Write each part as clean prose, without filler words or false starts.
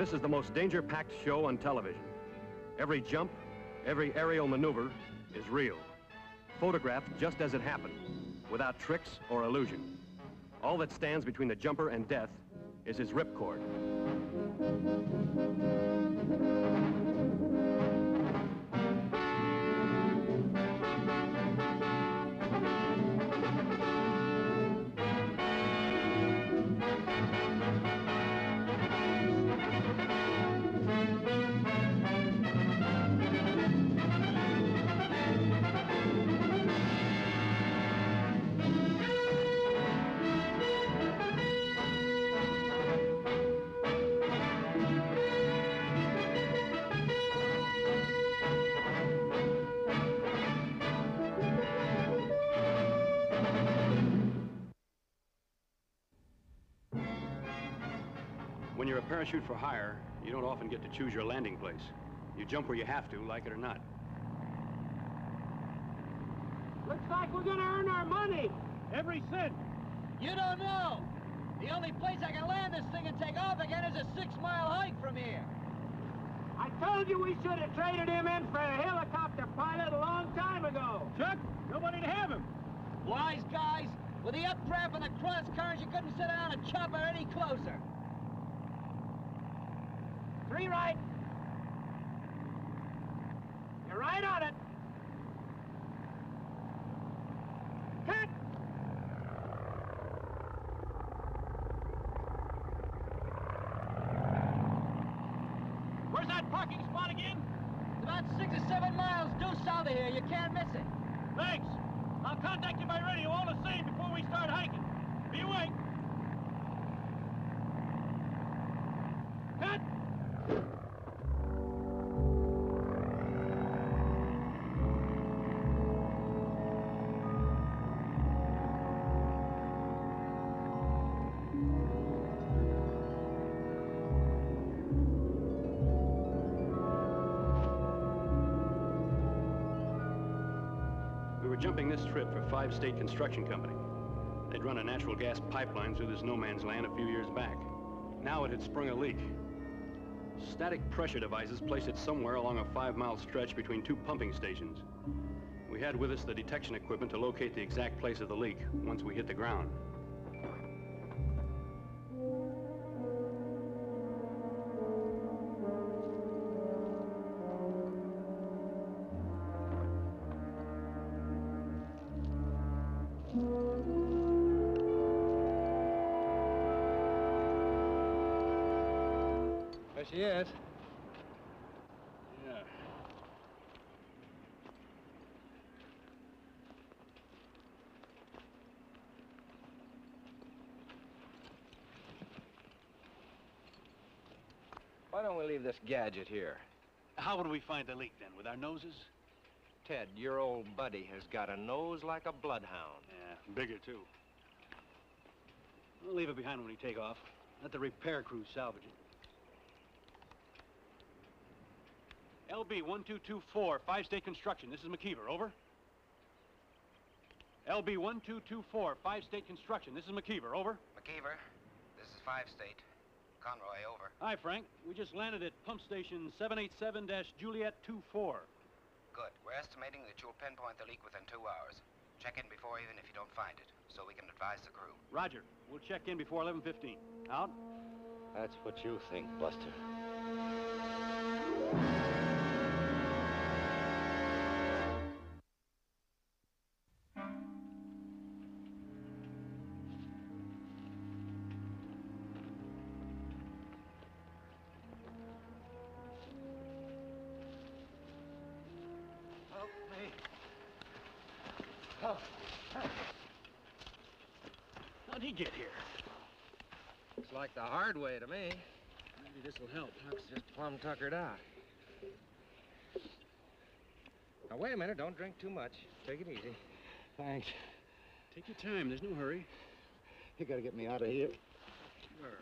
This is the most danger-packed show on television. Every jump, every aerial maneuver is real. Photographed just as it happened, without tricks or illusion. All that stands between the jumper and death is his ripcord. When you're a parachute for hire, you don't often get to choose your landing place. You jump where you have to, like it or not. Looks like we're gonna earn our money. Every cent. You don't know. The only place I can land this thing and take off again is a 6-mile hike from here. I told you we should have traded him in for a helicopter pilot a long time ago. Chuck, nobody to have him. Wise guys, with the updraft and the cross currents, you couldn't sit down a chopper any closer. 3 right. You're right on it. Cut! Where's that parking spot again? It's about 6 or 7 miles due south of here. You can't miss it. Thanks. I'll contact you by radio all the same before we start hiking. Be awake. Cut! We were jumping this trip for 5 State Construction Company. They'd run a natural gas pipeline through this no man's land a few years back. Now it had sprung a leak. Static pressure devices placed it somewhere along a 5-mile stretch between 2 pumping stations. We had with us the detection equipment to locate the exact place of the leak once we hit the ground. There she is. Yeah. Why don't we leave this gadget here? How would we find the leak then? With our noses? Ted, your old buddy has got a nose like a bloodhound. Yeah, bigger too. We'll leave it behind when we take off. Let the repair crew salvage it. LB 1224, 5 State Construction. This is McKeever, over. LB 1224, 5 State Construction. This is McKeever, over. McKeever, this is 5 State. Conroy, over. Hi, Frank. We just landed at pump station 787-Juliet-24. Good. We're estimating that you'll pinpoint the leak within 2 hours. Check in before even if you don't find it, so we can advise the crew. Roger. We'll check in before 11:15. Out? That's what you think, Buster. Help me. How'd he get here? Looks like the hard way to me. Maybe this'll help. Huck's just plumb tuckered out. Now, wait a minute. Don't drink too much. Take it easy. Thanks. Take your time. There's no hurry. You gotta get me out of here. Sure.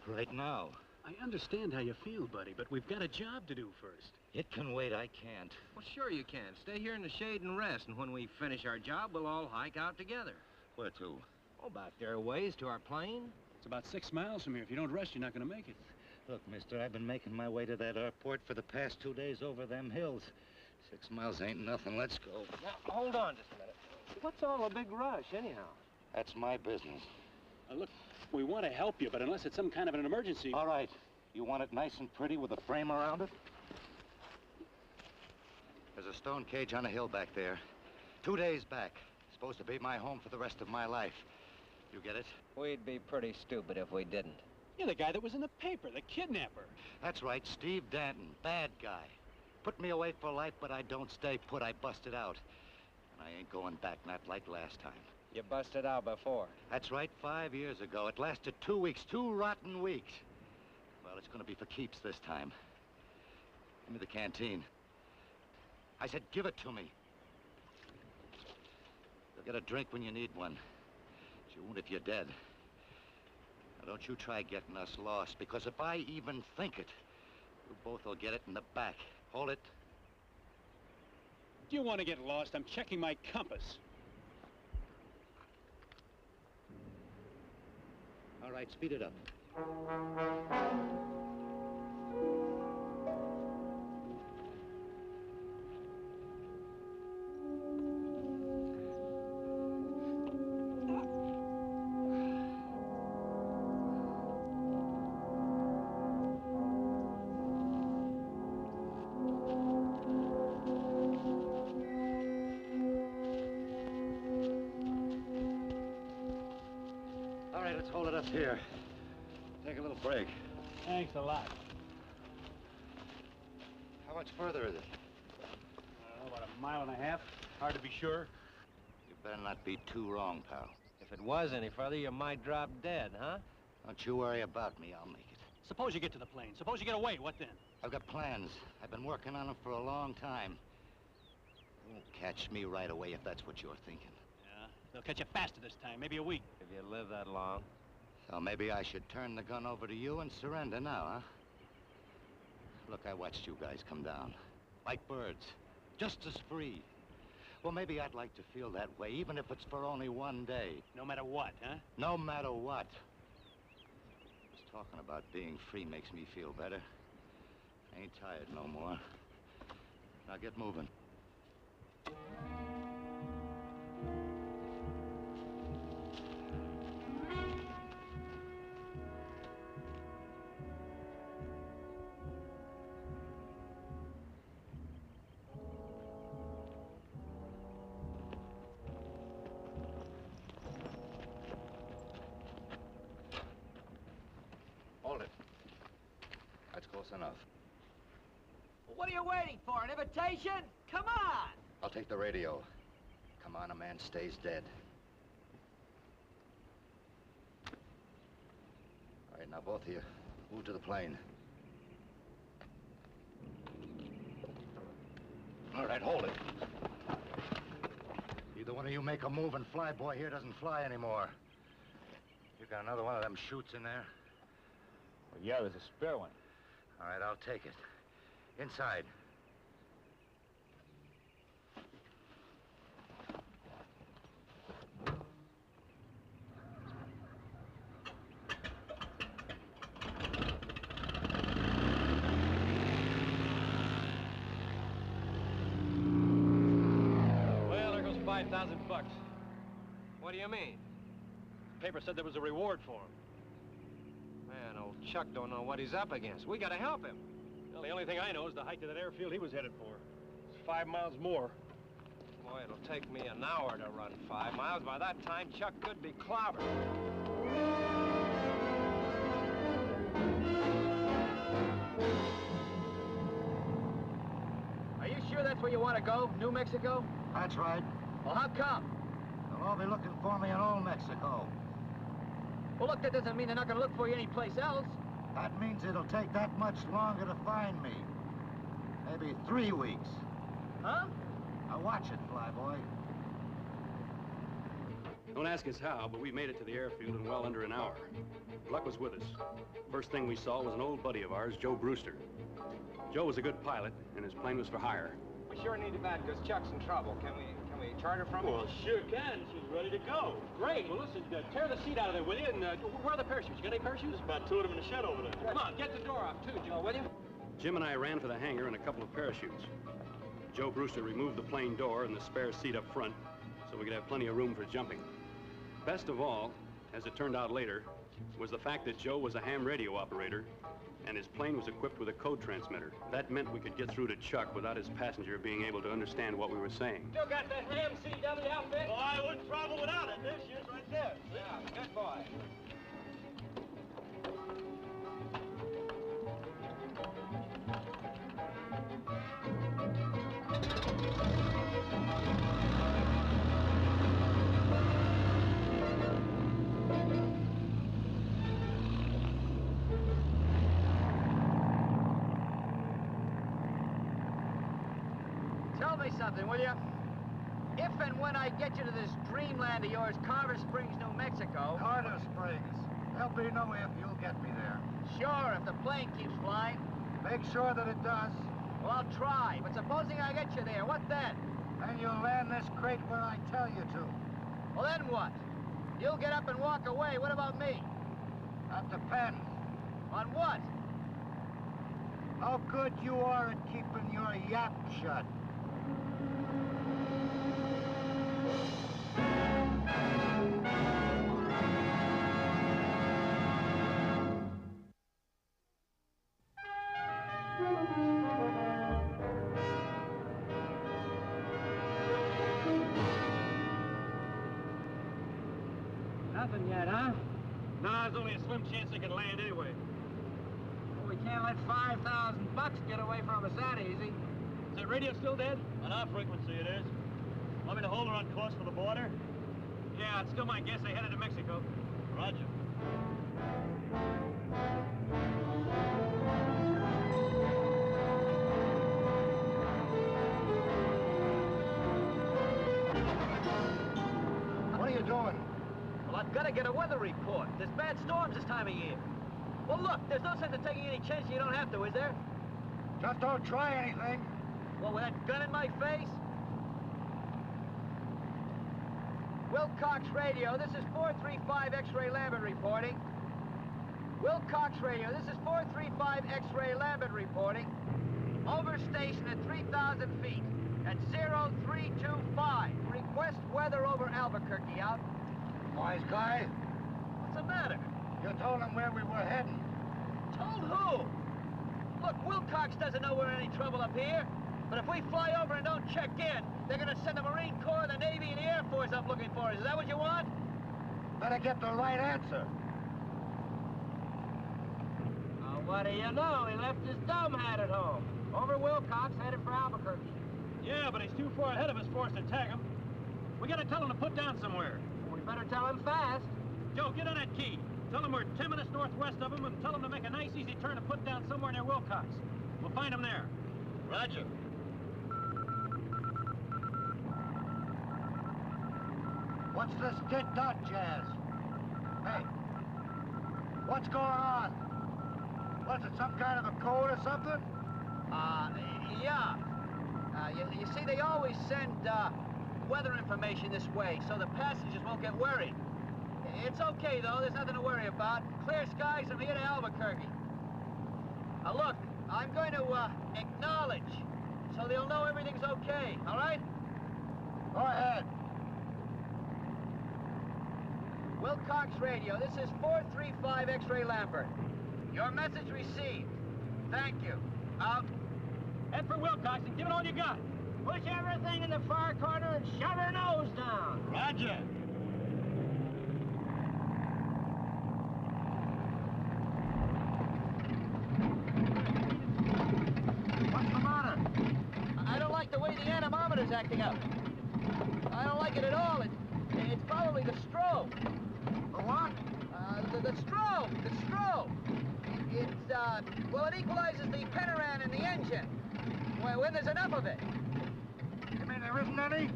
Right now. I understand how you feel, buddy, but we've got a job to do first. It can wait. I can't. Well, sure you can. Stay here in the shade and rest, and when we finish our job, we'll all hike out together. Where to? Oh, back there a ways to our plane. It's about 6 miles from here. If you don't rest, you're not going to make it. Look, mister, I've been making my way to that airport for the past 2 days over them hills. 6 miles ain't nothing. Let's go. Now, hold on just a minute. What's all the big rush, anyhow? That's my business. Look, we want to help you, but unless it's some kind of an emergency... All right. You want it nice and pretty with a frame around it? There's a stone cage on a hill back there. 2 days back. Supposed to be my home for the rest of my life. You get it? We'd be pretty stupid if we didn't. You're the guy that was in the paper, the kidnapper. That's right, Steve Danton. Bad guy. Put me away for life, but I don't stay put. I busted out. And I ain't going back, not like last time. You busted out before. That's right, 5 years ago. It lasted 2 weeks, 2 rotten weeks. Well, it's gonna be for keeps this time. Give me the canteen. I said, give it to me. You'll get a drink when you need one. But you won't if you're dead. Now, don't you try getting us lost, because if I even think it, you both will get it in the back. Hold it. Do you want to get lost? I'm checking my compass. All right, speed it up. All right, let's hold it up here. Take a little break. Thanks a lot. How much further is it? About a mile and a half. Hard to be sure. You better not be too wrong, pal. If it was any further, you might drop dead, huh? Don't you worry about me. I'll make it. Suppose you get to the plane. Suppose you get away. What then? I've got plans. I've been working on them for a long time. You won't catch me right away if that's what you're thinking. Yeah, they'll catch you faster this time. Maybe a week. If you live that long. So maybe I should turn the gun over to you and surrender now, huh? Look, I watched you guys come down. Like birds. Just as free. Well, maybe I'd like to feel that way, even if it's for only 1 day. No matter what, huh? No matter what. Just talking about being free makes me feel better. I ain't tired no more. Now get moving. Hold it. That's close enough. What are you waiting for, an invitation? Come on! I'll take the radio. Come on, a man stays dead. All right, now both of you, move to the plane. All right, hold it. Either one of you make a move and Flyboy here doesn't fly anymore. You got another one of them chutes in there? Well, yeah, there's a spare one. All right, I'll take it. Inside. Well, there goes 5,000 bucks. What do you mean? The paper said there was a reward for him. Man, old Chuck don't know what he's up against. We gotta help him. Well, the only thing I know is the hike to that airfield he was headed for. It's 5 miles more. Boy, it'll take me an hour to run 5 miles. By that time, Chuck could be clobbered. Are you sure that's where you want to go, New Mexico? That's right. Well, how come? They'll all be looking for me in Old Mexico. Well, look, that doesn't mean they're not going to look for you anyplace else. That means it'll take that much longer to find me. Maybe 3 weeks. Huh? Now watch it, Flyboy. Don't ask us how, but we made it to the airfield in well under an hour. Luck was with us. First thing we saw was an old buddy of ours, Joe Brewster. Joe was a good pilot, and his plane was for hire. We We sure need it bad because Chuck's in trouble. Can we charter from him? Well, sure can. She's ready to go. Great. Well, listen, tear the seat out of there, will you? And where are the parachutes? You got any parachutes? There's about 2 of them in the shed over there. Come on, get the door off, too, Joe, will you? Jim and I ran for the hangar in a couple of parachutes. Joe Brewster removed the plane door and the spare seat up front so we could have plenty of room for jumping. Best of all, as it turned out later, was the fact that Joe was a ham radio operator and his plane was equipped with a code transmitter. That meant we could get through to Chuck without his passenger being able to understand what we were saying. Joe got that ham CW outfit? Well, I wouldn't travel without it. There she is right there. Yeah, good boy. Tell me something, will you? If and when I get you to this dreamland of yours, Carver Springs, New Mexico... Carter Springs. There'll be no if. You'll get me there. Sure, if the plane keeps flying. Make sure that it does. Well, I'll try. But supposing I get you there, what then? And you'll land this crate where I tell you to. Well, then what? You'll get up and walk away. What about me? That depends. On what? How good you are at keeping your yap shut. Nothing yet, huh? Nah, there's only a slim chance they can land anyway. We can't let $5,000 get away from us that easy. Is that radio still dead? On our frequency, it is. Want me to hold her on course for the border? Yeah, it's still my guess they headed to Mexico. Roger. What are you doing? Well, I've got to get a weather report. There's bad storms this time of year. Well, look, there's no sense in taking any chance you don't have to, is there? Just don't try anything. Well, with that gun in my face? Wilcox Radio, this is 435 X-Ray Lambert reporting. Wilcox Radio, this is 435 X-Ray Lambert reporting. Over station at 3,000 feet at 0325. Request weather over Albuquerque out. Wise guy, What's the matter? you told him where we were heading. Told who? Look, Wilcox doesn't know we're in any trouble up here. But if we fly over and don't check in, they're gonna send the Marine Corps, the Navy, and the Air Force up looking for us. Is that what you want? Better get the right answer. What do you know? He left his dumb hat at home. Over Wilcox, headed for Albuquerque. Yeah, but he's too far ahead of us for us to tag him. We gotta tell him to put down somewhere. We better tell him fast. Joe, get on that key. Tell him we're 10 minutes northwest of him and tell him to make a nice, easy turn and put down somewhere near Wilcox. We'll find him there. Roger. What's this dit-dot jazz? Hey, what's going on? Was it some kind of a code or something? Yeah. You see, they always send weather information this way so the passengers won't get worried. It's okay, though. There's nothing to worry about. Clear skies from here to Albuquerque. Look, I'm going to acknowledge so they'll know everything's okay, all right? Go ahead. Wilcox Radio, this is 435 X-Ray Lambert. Your message received. Thank you. Out. Head for Wilcox and give it all you got. Push everything in the far corner and shove her nose down. Roger. What's the matter? I don't like the way the anemometer's acting up. I don't like it at all. It's probably the strobe. The what? The strobe. The strobe. Well, it equalizes the pentaran in the engine. When there's enough of it. You mean there isn't any?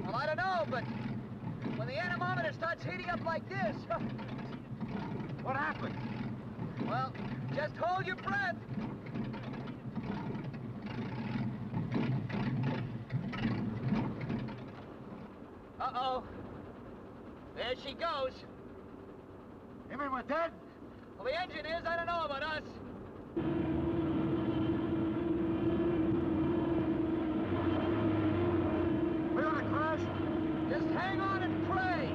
Well, I don't know, but when the anemometer starts heating up like this... What happened? Well, just hold your breath. Uh-oh. There she goes. You mean we're dead? Well, the engine is. I don't know about us. We're gonna crash? Just hang on and pray.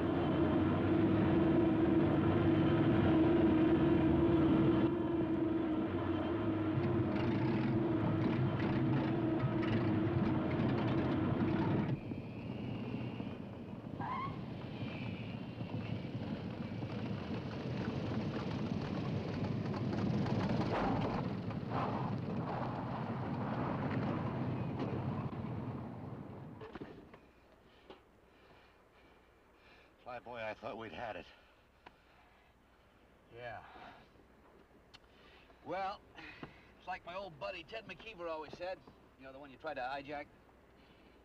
Fly boy, I thought we'd had it. Yeah. Well, it's like my old buddy Ted McKeever always said. You know, the one you tried to hijack?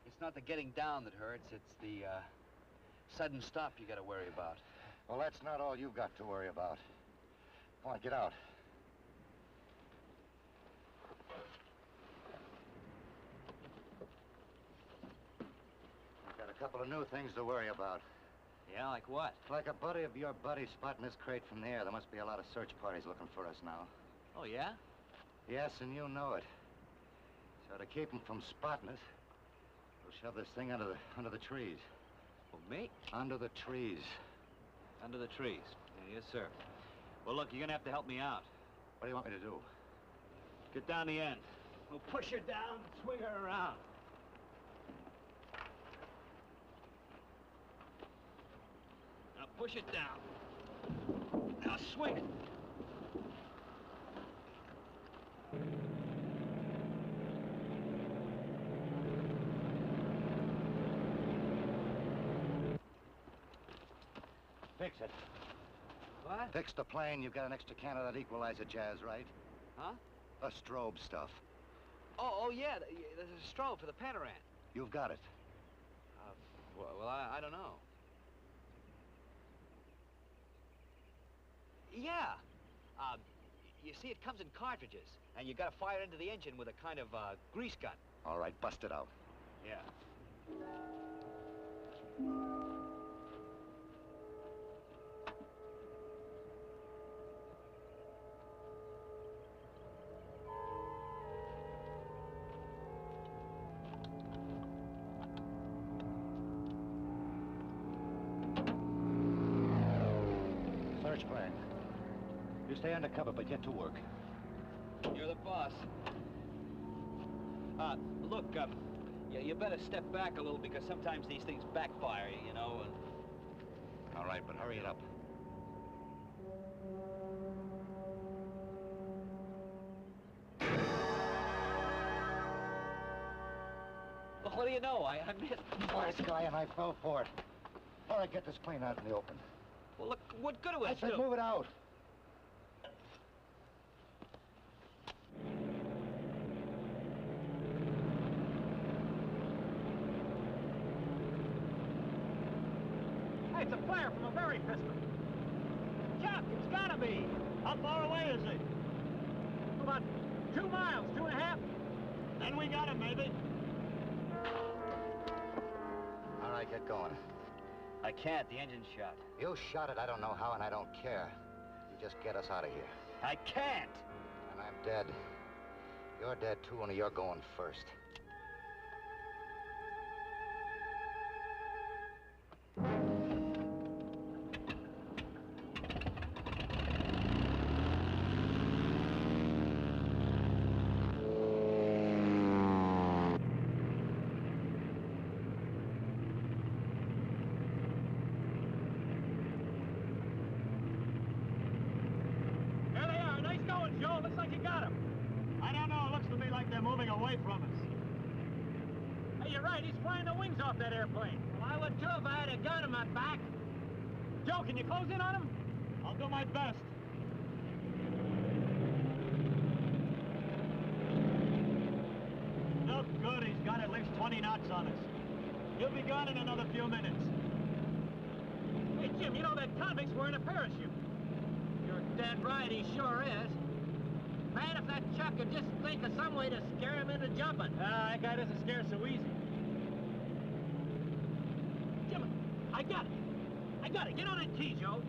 It's not the getting down that hurts, it's the, sudden stop you gotta worry about. Well, that's not all you've got to worry about. Come on, get out. We've got a couple of new things to worry about. Yeah, like what? Like a buddy of your buddy spotting this crate from the air. There must be a lot of search parties looking for us now. Oh, yeah? Yes, and you know it. So to keep them from spotting us, we'll shove this thing under the trees. Well, me? Under the trees. Under the trees. Yeah, yes, sir. Well, look, you're gonna have to help me out. What do you want me to do? Get down the end. We'll push her down, swing her around. Now push it down. Now swing it. Fix it. What? Fix the plane. You've got an extra can of that equalizer jazz, right? Huh? The strobe stuff. Oh, yeah. There's a strobe for the panorama. You've got it. Well, I don't know. Yeah. You see, it comes in cartridges, and you got to fire it into the engine with a kind of grease gun. All right, bust it out. Yeah. Search plane. You stay undercover, but get to work. You're the boss. Look, you better step back a little because sometimes these things backfire, you know. All right, but hurry it up. Look, what do you know? I missed. Last guy and I fell for it. All right, get this plane out in the open. Well, look, what good will I it said do? move it out. Hey, it's a flare from a berry pistol. Chuck, it's gotta be. How far away is it? About 2 miles, 2.5. Then we got him, maybe. All right, get going. I can't. The engine's shot. You shot it, I don't know how, and I don't care. You just get us out of here. I can't. And I'm dead. You're dead, too, only you're going first. There they are. Nice going, Joe. Looks like you got him. I don't know. It looks to me like they're moving away from us. Hey, you're right. He's flying the wings off that airplane. Well, I would too if I had a gun in my back. Joe, can you close in on him? I'll do my best. Look good. He's got at least 20 knots on us. He'll be gone in another few minutes. Hey, Jim, you know that convict's wearing a parachute. You're dead right. He sure is. Man, if that Chuck could just think of some way to scare him into jumping. That guy doesn't scare so easy. Jim, got it. I got it. Get on that key, Joe.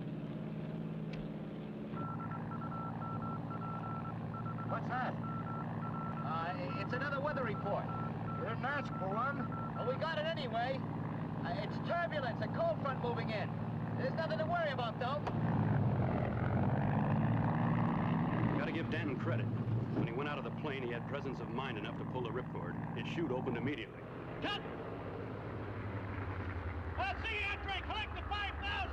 What's that? It's another weather report. You didn't ask for one. Well, we got it anyway. It's turbulence, a cold front moving in. There's nothing to worry about, though. Gotta give Danton credit. When he went out of the plane, he had presence of mind enough to pull the ripcord. His chute opened immediately. Cut! Well, see you after I collect the 5,000.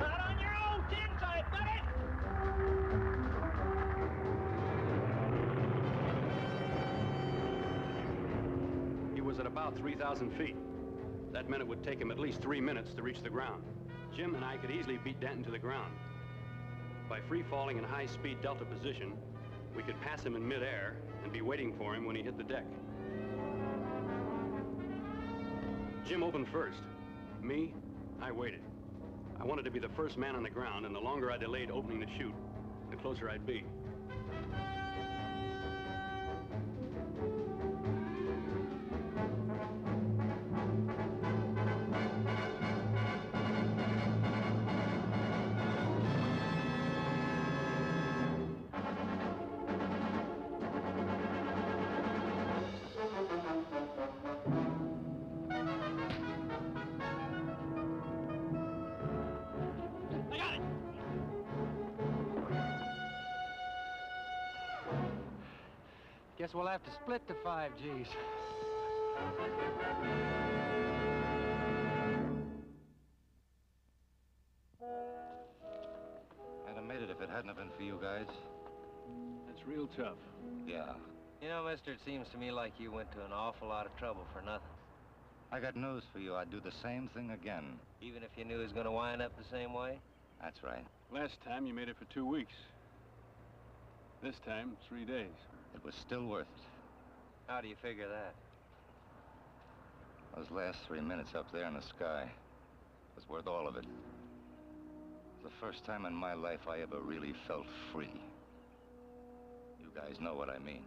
Not on your own tin side, buddy. He was at about 3,000 feet. That meant it would take him at least 3 minutes to reach the ground. Jim and I could easily beat Danton to the ground. By free-falling in high-speed delta position, we could pass him in mid-air and be waiting for him when he hit the deck. Jim opened first. Me, I waited. I wanted to be the first man on the ground, and the longer I delayed opening the chute, the closer I'd be. Guess we'll have to split the 5 Gs. I'd have made it if it hadn't have been for you guys. That's real tough. Yeah. You know, mister, it seems to me like you went to an awful lot of trouble for nothing. I got news for you. I'd do the same thing again. Even if you knew it was going to wind up the same way? That's right. Last time you made it for 2 weeks. This time, 3 days. It was still worth it. How do you figure that? Those last 3 minutes up there in the sky was worth all of it. The first time in my life I ever really felt free. You guys know what I mean.